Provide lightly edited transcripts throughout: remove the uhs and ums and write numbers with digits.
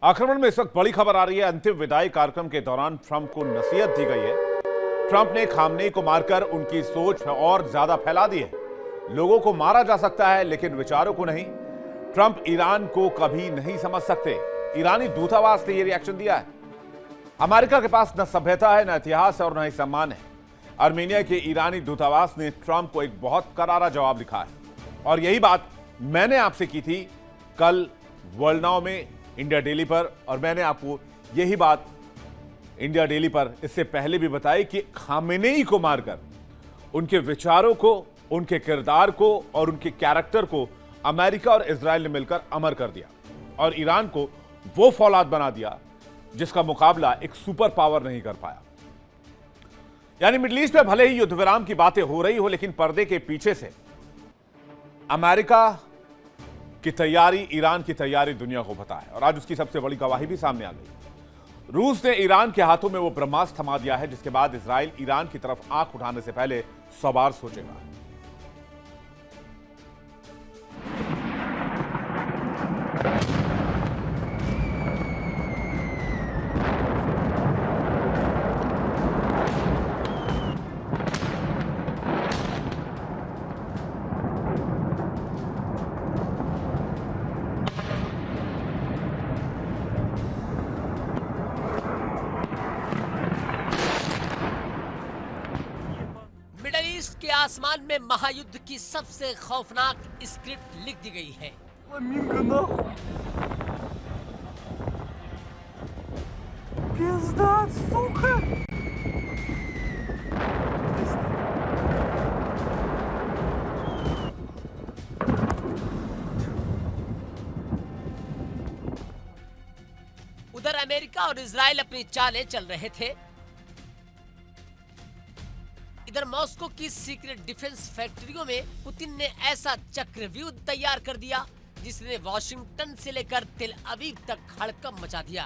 आक्रमण में इस वक्त बड़ी खबर आ रही है। अंतिम विदाई कार्यक्रम के दौरान ट्रंप को नसीहत दी गई है। ट्रंप ने खामनेई को मारकर उनकी सोच और ज्यादा फैला दी है। लोगों को मारा जा सकता है लेकिन विचारों को नहीं। ट्रंप ईरान को कभी नहीं समझ सकते। ईरानी दूतावास ने यह रिएक्शन दिया है। अमेरिका के पास न सभ्यता है, न इतिहास है और न ही सम्मान है। आर्मेनिया के ईरानी दूतावास ने ट्रंप को एक बहुत करारा जवाब लिखा है और यही बात मैंने आपसे की थी कल वर्ल्ड नाउ में इंडिया डेली पर, और मैंने आपको यही बात इंडिया डेली पर इससे पहले भी बताई कि खामेनेई को मारकर उनके विचारों को, उनके किरदार को और उनके कैरेक्टर को अमेरिका और इजराइल ने मिलकर अमर कर दिया और ईरान को वो फौलाद बना दिया जिसका मुकाबला एक सुपर पावर नहीं कर पाया। यानी मिडिल ईस्ट में भले ही युद्ध विराम की बातें हो रही हो, लेकिन पर्दे के पीछे से अमेरिका की तैयारी, ईरान की तैयारी दुनिया को पता है और आज उसकी सबसे बड़ी गवाही भी सामने आ गई। रूस ने ईरान के हाथों में वो ब्रह्मास्त्र थमा दिया है जिसके बाद इजराइल ईरान की तरफ आंख उठाने से पहले 100 बार सोचेगा। मिडल ईस्ट के आसमान में महायुद्ध की सबसे खौफनाक स्क्रिप्ट लिख दी गई है। उधर अमेरिका और इजराइल अपनी चालें चल रहे थे। इधर मॉस्को की सीक्रेट डिफेंस फैक्ट्रियों में पुतिन ने ऐसा चक्रव्यूह तैयार कर दिया जिसने वॉशिंगटन से लेकर तेल अवीव तक हड़कंप मचा दिया।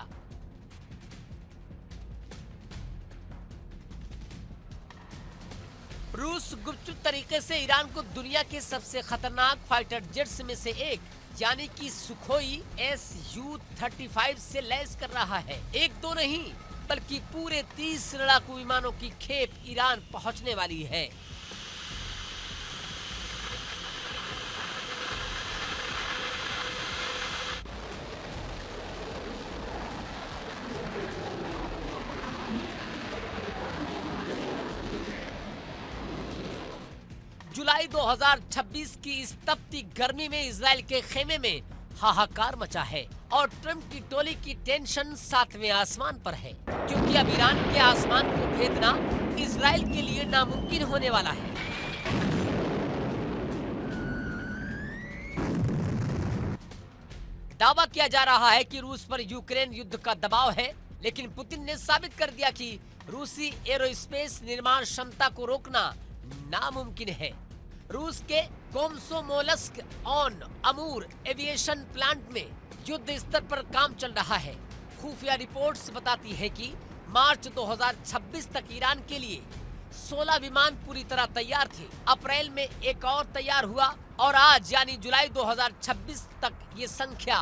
रूस गुपचुप तरीके से ईरान को दुनिया के सबसे खतरनाक फाइटर जेट्स में से एक यानी कि सुखोई Su-35 से लैस कर रहा है। एक दो नहीं बल्कि पूरे 30 लड़ाकू विमानों की खेप ईरान पहुंचने वाली है। जुलाई 2026 की इस तपती गर्मी में इजराइल के खेमे में हाहाकार मचा है और ट्रंप की टोली की टेंशन 7वें आसमान पर है, क्योंकि अब ईरान के आसमान को भेदना इजराइल के लिए नामुमकिन होने वाला है। दावा किया जा रहा है कि रूस पर यूक्रेन युद्ध का दबाव है, लेकिन पुतिन ने साबित कर दिया कि रूसी एरोस्पेस निर्माण क्षमता को रोकना नामुमकिन है। रूस के कोमसोमोल्स्क ऑन अमूर एविएशन प्लांट में युद्ध स्तर पर काम चल रहा है। खुफिया रिपोर्ट्स बताती है कि मार्च 2026 तक ईरान के लिए 16 विमान पूरी तरह तैयार थे। अप्रैल में एक और तैयार हुआ और आज यानी जुलाई 2026 तक ये संख्या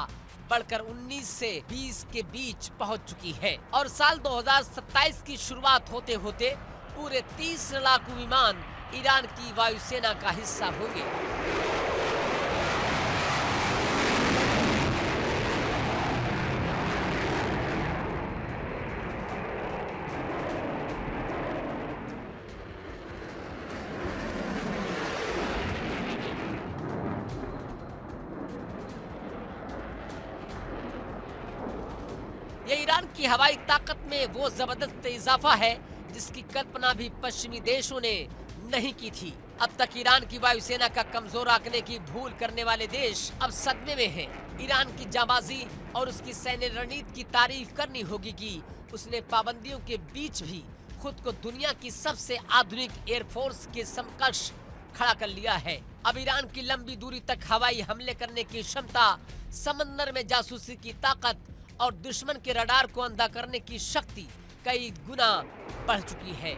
बढ़कर 19 से 20 के बीच पहुंच चुकी है और साल 2027 की शुरुआत होते होते पूरे 30 लड़ाकू विमान ईरान की वायुसेना का हिस्सा होंगे। ये ईरान की हवाई ताकत में वो जबरदस्त इजाफा है जिसकी कल्पना भी पश्चिमी देशों ने नहीं की थी। अब तक ईरान की वायुसेना का कमजोर आंकने की भूल करने वाले देश अब सदमे में हैं। ईरान की जाबाजी और उसकी सैन्य रणनीति की तारीफ करनी होगी कि उसने पाबंदियों के बीच भी खुद को दुनिया की सबसे आधुनिक एयरफोर्स के समकक्ष खड़ा कर लिया है। अब ईरान की लंबी दूरी तक हवाई हमले करने की क्षमता, समंदर में जासूसी की ताकत और दुश्मन के रडार को अंधा करने की शक्ति कई गुना बढ़ चुकी है।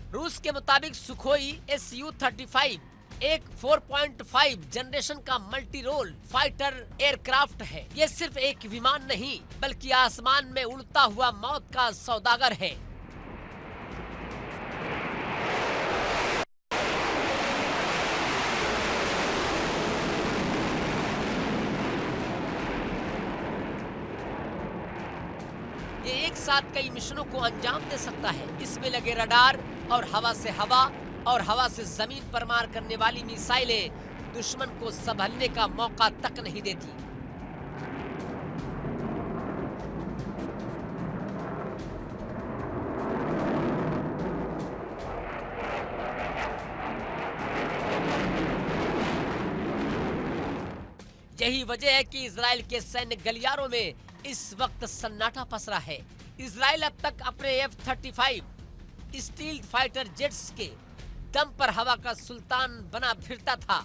रूस रूस के मुताबिक सुखोई Su-35 एक 4.5 जनरेशन का मल्टी रोल फाइटर एयरक्राफ्ट है। ये सिर्फ एक विमान नहीं बल्कि आसमान में उड़ता हुआ मौत का सौदागर है। ये एक साथ कई मिशनों को अंजाम दे सकता है। इसमें लगे रडार और हवा से हवा और हवा से जमीन पर मार करने वाली मिसाइलें दुश्मन को संभलने का मौका तक नहीं देती। यही वजह है कि इजराइल के सैन्य गलियारों में इस वक्त सन्नाटा पसरा है। इजराइल अब तक अपने F-35 स्टील्थ फाइटर जेट्स के दम पर हवा का सुल्तान बना फिरता था।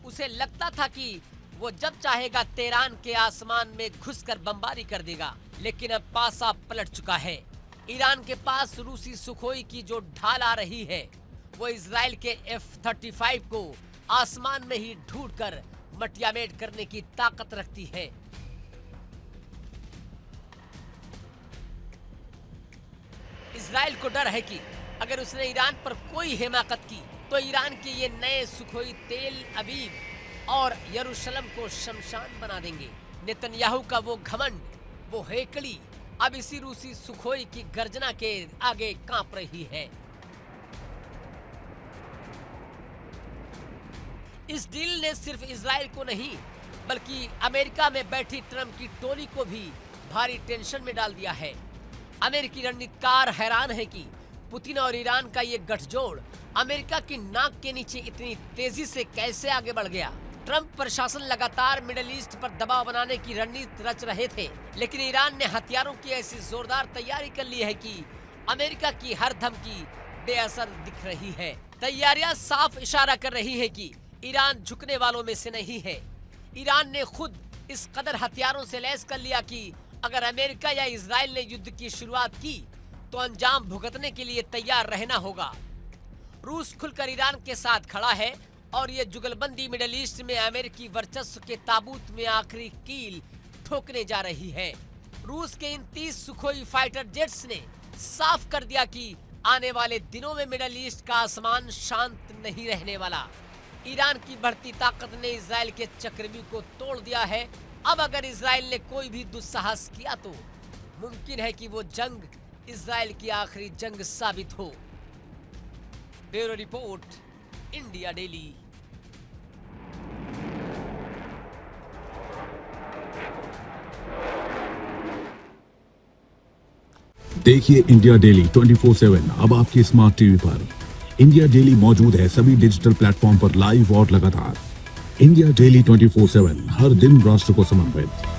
उसे लगता था कि वो जब चाहेगा तेहरान के आसमान में घुसकर बमबारी कर देगा, लेकिन अब पासा पलट चुका है। ईरान के पास रूसी सुखोई की जो ढाल आ रही है, वो इजराइल के F-35 को आसमान में ही ढूंढकर मटियामेट करने की ताकत रखती है। इजराइल को डर है कि अगर उसने ईरान पर कोई हिमाकत की तो ईरान के ये नए सुखोई तेल अवीव और यरूशलेम को शमशान बना देंगे। नेतन्याहू का वो घमंड, वो हेकड़ी अब इसी रूसी सुखोई की गर्जना के आगे कांप रही है। इस डील ने सिर्फ इजराइल को नहीं बल्कि अमेरिका में बैठी ट्रंप की टोली को भी भारी टेंशन में डाल दिया है। अमेरिकी रणनीतिकार हैरान है कि पुतिन और ईरान का ये गठजोड़ अमेरिका की नाक के नीचे इतनी तेजी से कैसे आगे बढ़ गया। ट्रंप प्रशासन लगातार मिडिल ईस्ट पर दबाव बनाने की रणनीति रच रहे थे, लेकिन ईरान ने हथियारों की ऐसी जोरदार तैयारी कर ली है कि अमेरिका की हर धमकी बेअसर दिख रही है। तैयारियां साफ इशारा कर रही है कि ईरान झुकने वालों में से नहीं है। ईरान ने खुद इस कदर हथियारों से लैस कर लिया कि अगर अमेरिका या इजराइल ने युद्ध की शुरुआत की तो अंजाम भुगतने के लिए तैयार रहना होगा। रूस खुलकर ईरान के साथ खड़ा है और ये जुगलबंदी मिडिल ईस्ट में अमेरिकी वर्चस्व के ताबूत में आखिरी कील ठोकने जा रही है। रूस के इन 30 सुखोई फाइटर जेट्स ने साफ कर दिया कि आने वाले दिनों में मिडिल ईस्ट का आसमान शांत नहीं रहने वाला। ईरान की बढ़ती ताकत ने इजराइल के चक्रव्यूह को तोड़ दिया है। अब अगर इजराइल ने कोई भी दुस्साहस किया तो मुमकिन है कि वो जंग इजराइल की आखिरी जंग साबित हो। Bureau report, India daily. देखिए इंडिया डेली 24/7 अब आपकी स्मार्ट टीवी पर। इंडिया डेली मौजूद है सभी डिजिटल प्लेटफॉर्म पर लाइव और लगातार। इंडिया डेली 24/7 हर दिन राष्ट्र को समर्पित।